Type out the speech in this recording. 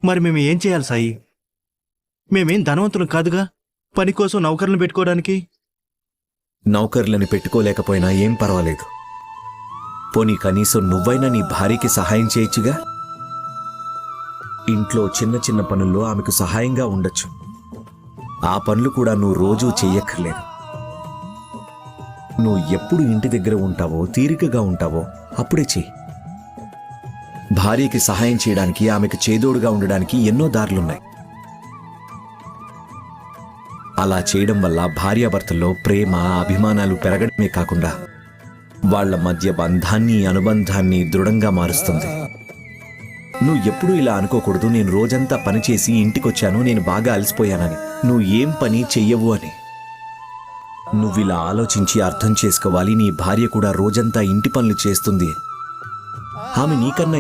మరి మేము ఏం చేయాలి సాయి? మేమేం ధనవంతులం కాదుగా పని కోసం నౌకర్లను పెట్టుకోవడానికి. నౌకర్లను పెట్టుకోలేకపోయినా ఏం పర్వాలేదు. పోనీ కనీసం నువ్వైనా నీ భార్యకి సహాయం చేయొచ్చుగా. ఇంట్లో చిన్న చిన్న పనుల్లో ఆమెకు సహాయంగా ఉండొచ్చు. ఆ పనులు కూడా నువ్వు రోజూ చెయ్యక్కర్లేదు. నువ్వు ఎప్పుడు ఇంటి దగ్గర ఉంటావో, తీరికగా ఉంటావో అప్పుడే చెయ్యి. భార్యకి సహాయం చేయడానికి, ఆమెకు చేదోడుగా ఉండడానికి ఎన్నో దారులున్నాయి. అలా చేయడం వల్ల భార్యాభర్తల్లో ప్రేమ, అభిమానాలు పెరగడమే కాకుండా వాళ్ల మధ్య బంధాన్ని, అనుబంధాన్ని దృఢంగా మారుస్తుంది. నువ్వు ఎప్పుడూ ఇలా అనుకోకూడదు, నేను రోజంతా పనిచేసి ఇంటికొచ్చాను, నేను బాగా అలసిపోయానని, నువ్వు ఏం పని చెయ్యవు అని. నువ్విలా ఆలోచించి అర్థం చేసుకోవాలి, నీ భార్య కూడా రోజంతా ఇంటి పనులు చేస్తుంది. ఆమె నీకన్నా